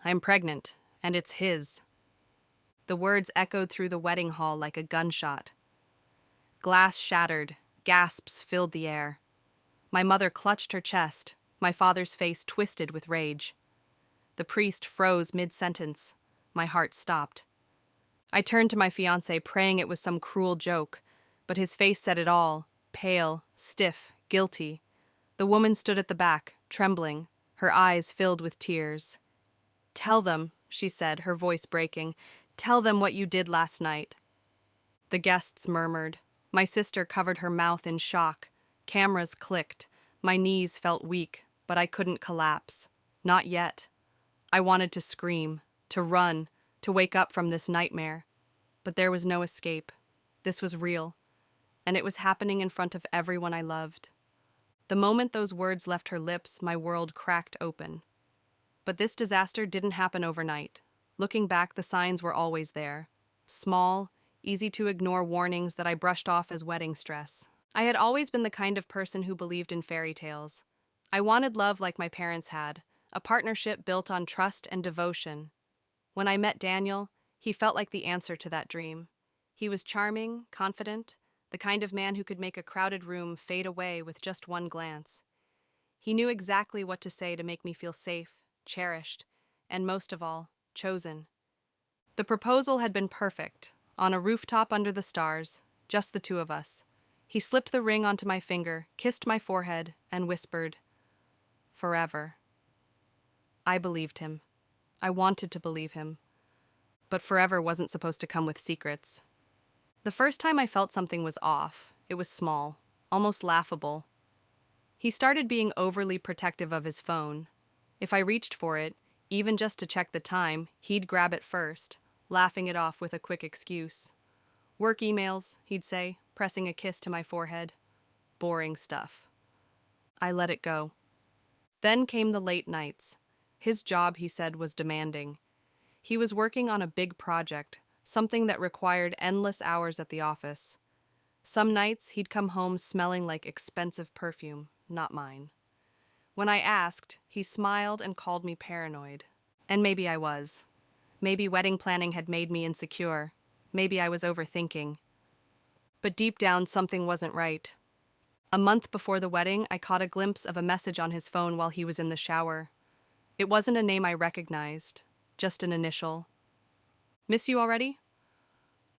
I'm pregnant, and it's his." The words echoed through the wedding hall like a gunshot. Glass shattered, gasps filled the air. My mother clutched her chest, my father's face twisted with rage. The priest froze mid-sentence. My heart stopped. I turned to my fiancé, praying it was some cruel joke, but his face said it all, pale, stiff, guilty. The woman stood at the back, trembling, her eyes filled with tears. "Tell them," she said, her voice breaking. "Tell them what you did last night." The guests murmured. My sister covered her mouth in shock. Cameras clicked. My knees felt weak, but I couldn't collapse. Not yet. I wanted to scream, to run, to wake up from this nightmare. But there was no escape. This was real, and it was happening in front of everyone I loved. The moment those words left her lips, my world cracked open. But this disaster didn't happen overnight. Looking back, the signs were always there. Small, easy-to-ignore warnings that I brushed off as wedding stress. I had always been the kind of person who believed in fairy tales. I wanted love like my parents had, a partnership built on trust and devotion. When I met Daniel, he felt like the answer to that dream. He was charming, confident, the kind of man who could make a crowded room fade away with just one glance. He knew exactly what to say to make me feel safe, cherished, and most of all, chosen. The proposal had been perfect. On a rooftop under the stars, just the two of us. He slipped the ring onto my finger, kissed my forehead, and whispered, "Forever." I believed him. I wanted to believe him. But forever wasn't supposed to come with secrets. The first time I felt something was off, it was small, almost laughable. He started being overly protective of his phone. If I reached for it, even just to check the time, he'd grab it first, laughing it off with a quick excuse. "Work emails," he'd say, pressing a kiss to my forehead. Boring stuff. I let it go. Then came the late nights. His job, he said, was demanding. He was working on a big project, something that required endless hours at the office. Some nights he'd come home smelling like expensive perfume, not mine. When I asked, he smiled and called me paranoid. And maybe I was. Maybe wedding planning had made me insecure. Maybe I was overthinking. But deep down, something wasn't right. A month before the wedding, I caught a glimpse of a message on his phone while he was in the shower. It wasn't a name I recognized, just an initial. "Miss you already?"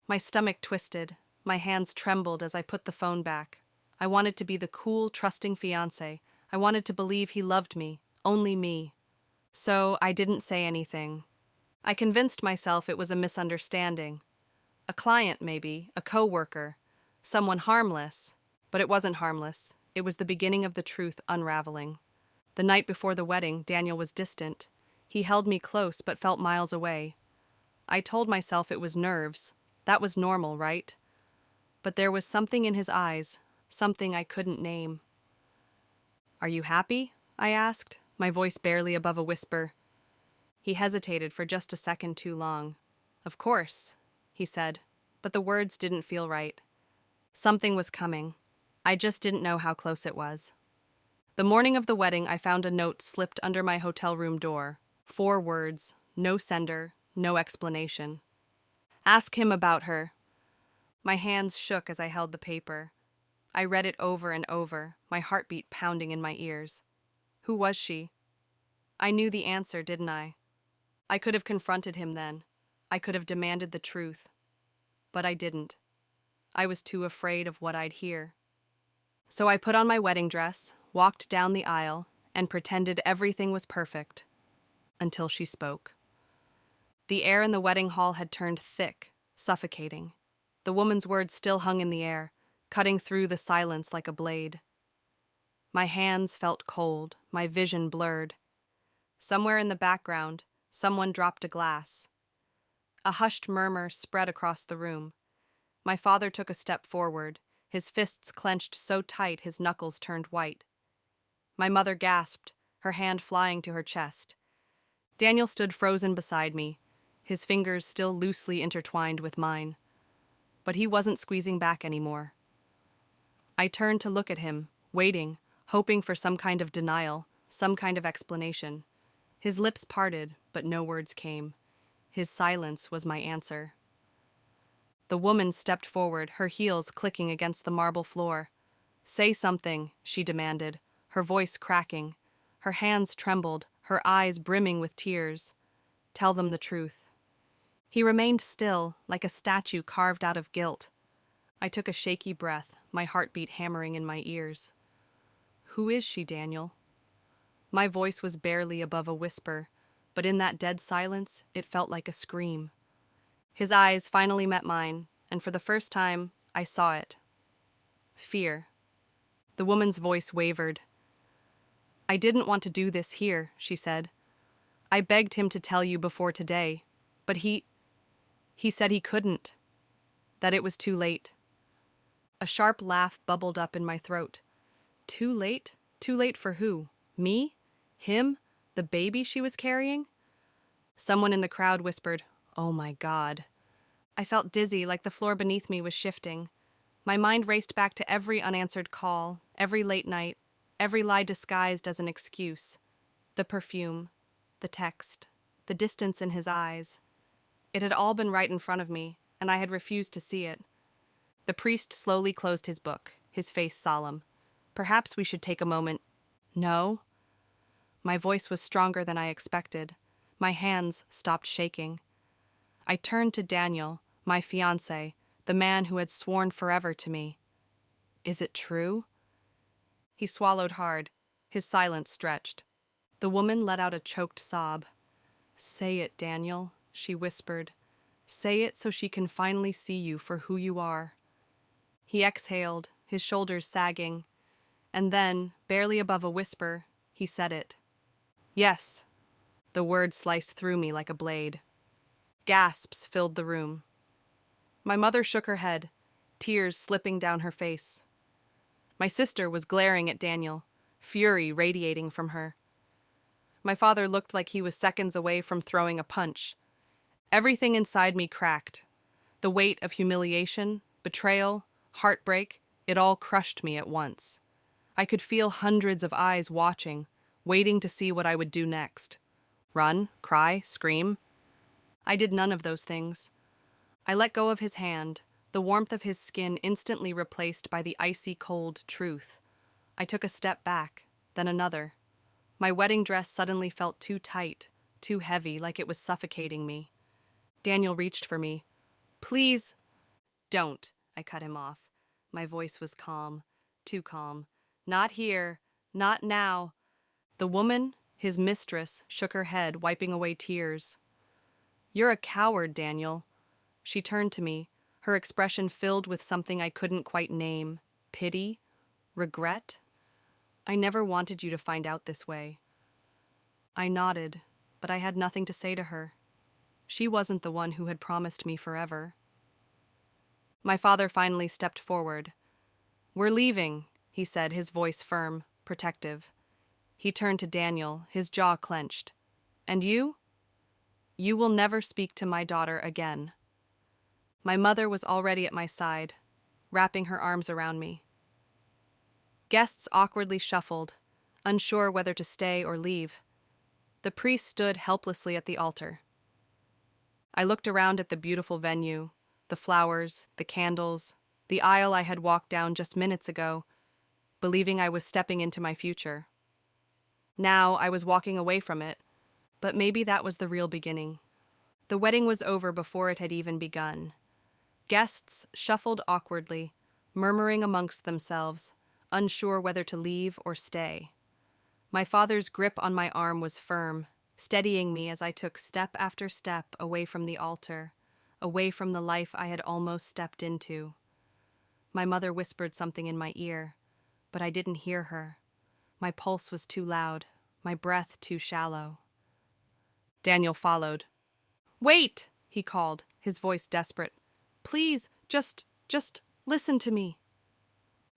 My stomach twisted. My hands trembled as I put the phone back. I wanted to be the cool, trusting fiancé. I wanted to believe he loved me, only me. So I didn't say anything. I convinced myself it was a misunderstanding. A client, maybe, a coworker, someone harmless. But it wasn't harmless. It was the beginning of the truth unraveling. The night before the wedding, Daniel was distant. He held me close but felt miles away. I told myself it was nerves. That was normal, right? But there was something in his eyes, something I couldn't name. "Are you happy?" I asked, my voice barely above a whisper. He hesitated for just a second too long. "Of course," he said, but the words didn't feel right. Something was coming. I just didn't know how close it was. The morning of the wedding, I found a note slipped under my hotel room door. 4 words, no sender, no explanation. "Ask him about her." My hands shook as I held the paper. I read it over and over, my heartbeat pounding in my ears. Who was she? I knew the answer, didn't I? I could have confronted him then. I could have demanded the truth. But I didn't. I was too afraid of what I'd hear. So I put on my wedding dress, walked down the aisle, and pretended everything was perfect. Until she spoke. The air in the wedding hall had turned thick, suffocating. The woman's words still hung in the air, cutting through the silence like a blade. My hands felt cold, my vision blurred. Somewhere in the background, someone dropped a glass. A hushed murmur spread across the room. My father took a step forward, his fists clenched so tight his knuckles turned white. My mother gasped, her hand flying to her chest. Daniel stood frozen beside me, his fingers still loosely intertwined with mine. But he wasn't squeezing back anymore. I turned to look at him, waiting, hoping for some kind of denial, some kind of explanation. His lips parted, but no words came. His silence was my answer. The woman stepped forward, her heels clicking against the marble floor. "Say something," she demanded, her voice cracking. Her hands trembled, her eyes brimming with tears. "Tell them the truth." He remained still, like a statue carved out of guilt. I took a shaky breath, my heartbeat hammering in my ears. "Who is she, Daniel?" My voice was barely above a whisper, but in that dead silence, it felt like a scream. His eyes finally met mine, and for the first time, I saw it. Fear. The woman's voice wavered. "I didn't want to do this here," she said. "I begged him to tell you before today, but he said he couldn't, that it was too late." A sharp laugh bubbled up in my throat. Too late? Too late for who? Me? Him? The baby she was carrying? Someone in the crowd whispered, "Oh my God." I felt dizzy, like the floor beneath me was shifting. My mind raced back to every unanswered call, every late night, every lie disguised as an excuse. The perfume, the text, the distance in his eyes. It had all been right in front of me, and I had refused to see it. The priest slowly closed his book, his face solemn. "Perhaps we should take a moment." "No." My voice was stronger than I expected. My hands stopped shaking. I turned to Daniel, my fiancé, the man who had sworn forever to me. "Is it true?" He swallowed hard, his silence stretched. The woman let out a choked sob. "Say it, Daniel," she whispered. "Say it so she can finally see you for who you are." He exhaled, his shoulders sagging, and then, barely above a whisper, he said it. "Yes." The word sliced through me like a blade. Gasps filled the room. My mother shook her head, tears slipping down her face. My sister was glaring at Daniel, fury radiating from her. My father looked like he was seconds away from throwing a punch. Everything inside me cracked. The weight of humiliation, betrayal, heartbreak, it all crushed me at once. I could feel hundreds of eyes watching, waiting to see what I would do next. Run, cry, scream. I did none of those things. I let go of his hand, the warmth of his skin instantly replaced by the icy cold truth. I took a step back, then another. My wedding dress suddenly felt too tight, too heavy, like it was suffocating me. Daniel reached for me. "Please." "Don't," I cut him off. My voice was calm, too calm. "Not here, not now." The woman, his mistress, shook her head, wiping away tears. "You're a coward, Daniel." She turned to me, her expression filled with something I couldn't quite name. Pity? Regret? "I never wanted you to find out this way." I nodded, but I had nothing to say to her. She wasn't the one who had promised me forever. My father finally stepped forward. "We're leaving," he said, his voice firm, protective. He turned to Daniel, his jaw clenched. "And you? You will never speak to my daughter again." My mother was already at my side, wrapping her arms around me. Guests awkwardly shuffled, unsure whether to stay or leave. The priest stood helplessly at the altar. I looked around at the beautiful venue, the flowers, the candles, the aisle I had walked down just minutes ago, believing I was stepping into my future. Now I was walking away from it, but maybe that was the real beginning. The wedding was over before it had even begun. Guests shuffled awkwardly, murmuring amongst themselves, unsure whether to leave or stay. My father's grip on my arm was firm, steadying me as I took step after step away from the altar, away from the life I had almost stepped into. My mother whispered something in my ear, but I didn't hear her. My pulse was too loud, my breath too shallow. Daniel followed. "Wait," he called, his voice desperate. "Please, just listen to me."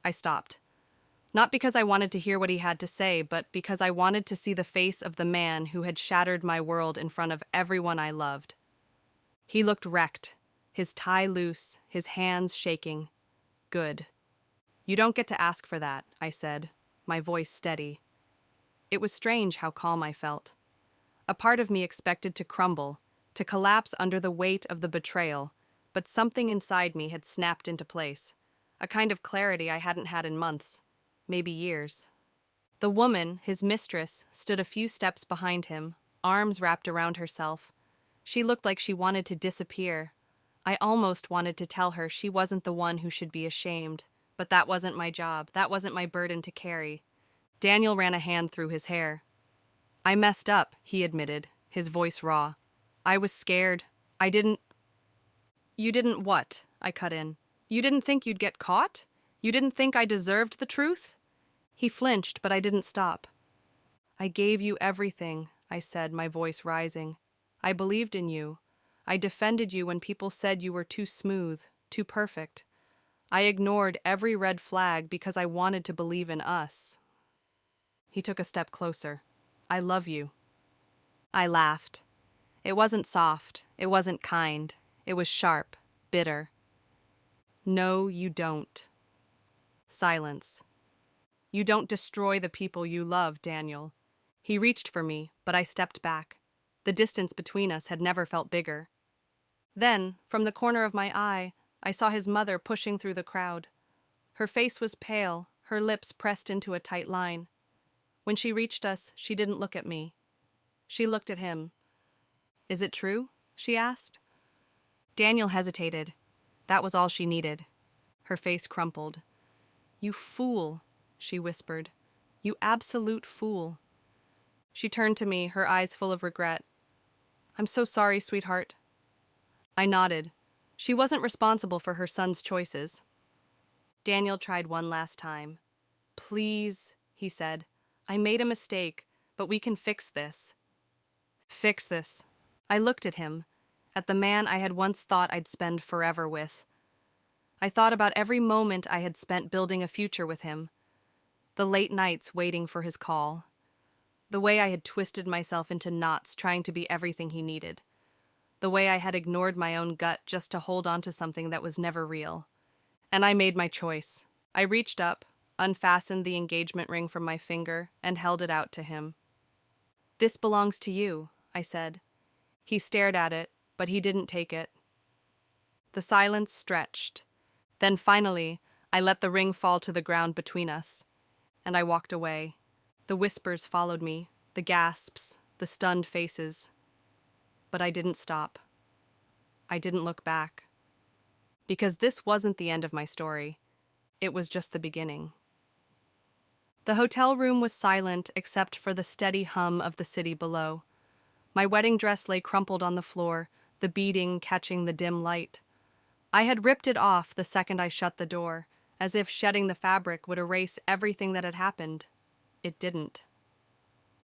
I stopped. Not because I wanted to hear what he had to say, but because I wanted to see the face of the man who had shattered my world in front of everyone I loved. He looked wrecked, his tie loose, his hands shaking. "Good. You don't get to ask for that," I said, my voice steady. It was strange how calm I felt. A part of me expected to crumble, to collapse under the weight of the betrayal, but something inside me had snapped into place, a kind of clarity I hadn't had in months, maybe years. The woman, his mistress, stood a few steps behind him, arms wrapped around herself. She looked like she wanted to disappear. I almost wanted to tell her she wasn't the one who should be ashamed, but that wasn't my job, that wasn't my burden to carry. Daniel ran a hand through his hair. I messed up, he admitted, his voice raw. I was scared. I didn't... You didn't what? I cut in. You didn't think you'd get caught? You didn't think I deserved the truth? He flinched, but I didn't stop. I gave you everything, I said, my voice rising. I believed in you. I defended you when people said you were too smooth, too perfect. I ignored every red flag because I wanted to believe in us. He took a step closer. I love you. I laughed. It wasn't soft. It wasn't kind. It was sharp, bitter. No, you don't. Silence. You don't destroy the people you love, Daniel. He reached for me, but I stepped back. The distance between us had never felt bigger. Then, from the corner of my eye, I saw his mother pushing through the crowd. Her face was pale, her lips pressed into a tight line. When she reached us, she didn't look at me. She looked at him. Is it true? She asked. Daniel hesitated. That was all she needed. Her face crumpled. You fool, she whispered. You absolute fool. She turned to me, her eyes full of regret. I'm so sorry, sweetheart. I nodded. She wasn't responsible for her son's choices. Daniel tried one last time. Please, he said. I made a mistake, but we can fix this. Fix this. I looked at him, at the man I had once thought I'd spend forever with. I thought about every moment I had spent building a future with him. The late nights waiting for his call. The way I had twisted myself into knots trying to be everything he needed. The way I had ignored my own gut just to hold on to something that was never real. And I made my choice. I reached up, unfastened the engagement ring from my finger, and held it out to him. This belongs to you, I said. He stared at it, but he didn't take it. The silence stretched. Then finally, I let the ring fall to the ground between us, and I walked away. The whispers followed me, the gasps, the stunned faces. But I didn't stop. I didn't look back. Because this wasn't the end of my story. It was just the beginning. The hotel room was silent except for the steady hum of the city below. My wedding dress lay crumpled on the floor, the beading catching the dim light. I had ripped it off the second I shut the door, as if shedding the fabric would erase everything that had happened. It didn't.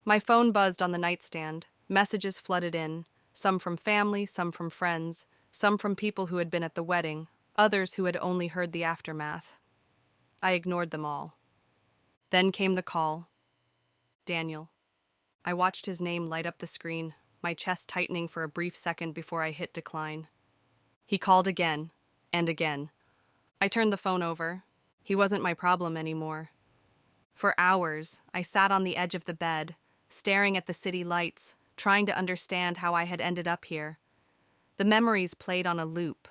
My phone buzzed on the nightstand. Messages flooded in, some from family, some from friends, some from people who had been at the wedding, others who had only heard the aftermath. I ignored them all. Then came the call. Daniel. I watched his name light up the screen, my chest tightening for a brief second before I hit decline. He called again, and again. I turned the phone over. He wasn't my problem anymore. For hours, I sat on the edge of the bed, staring at the city lights, trying to understand how I had ended up here. The memories played on a loop.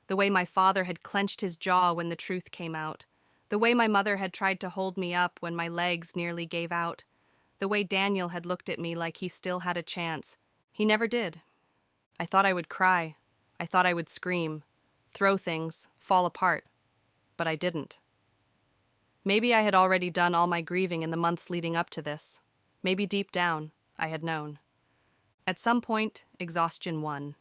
The way my father had clenched his jaw when the truth came out. The way my mother had tried to hold me up when my legs nearly gave out. The way Daniel had looked at me like he still had a chance. He never did. I thought I would cry. I thought I would scream, throw things, fall apart. But I didn't. Maybe I had already done all my grieving in the months leading up to this. Maybe deep down, I had known. At some point, exhaustion won.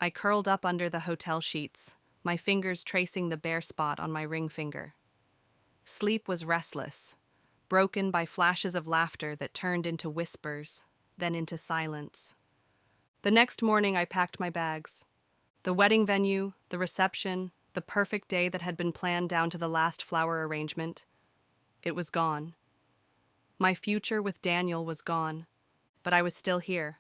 I curled up under the hotel sheets, my fingers tracing the bare spot on my ring finger. Sleep was restless, broken by flashes of laughter that turned into whispers, then into silence. The next morning I packed my bags. The wedding venue, the reception, the perfect day that had been planned down to the last flower arrangement. It was gone. My future with Daniel was gone, but I was still here.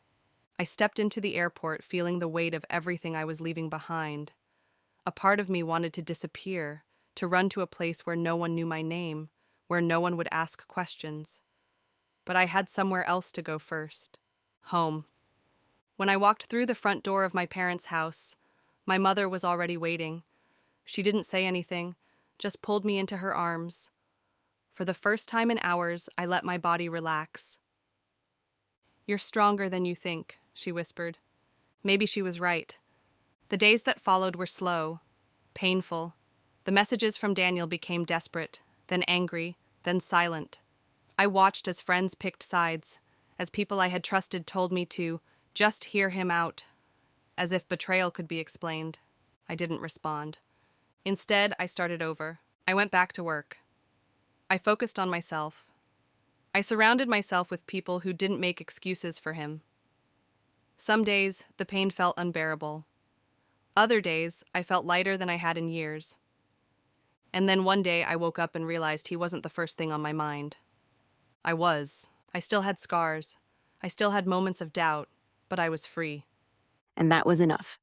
I stepped into the airport feeling the weight of everything I was leaving behind. A part of me wanted to disappear, to run to a place where no one knew my name, where no one would ask questions. But I had somewhere else to go first. Home. When I walked through the front door of my parents' house, my mother was already waiting. She didn't say anything, just pulled me into her arms. For the first time in hours, I let my body relax. "You're stronger than you think," she whispered. Maybe she was right. The days that followed were slow, painful. The messages from Daniel became desperate, then angry, then silent. I watched as friends picked sides, as people I had trusted told me to just hear him out, as if betrayal could be explained. I didn't respond. Instead, I started over. I went back to work. I focused on myself. I surrounded myself with people who didn't make excuses for him. Some days, the pain felt unbearable. Other days, I felt lighter than I had in years. And then one day, I woke up and realized he wasn't the first thing on my mind. I was. I still had scars. I still had moments of doubt, but I was free. And that was enough.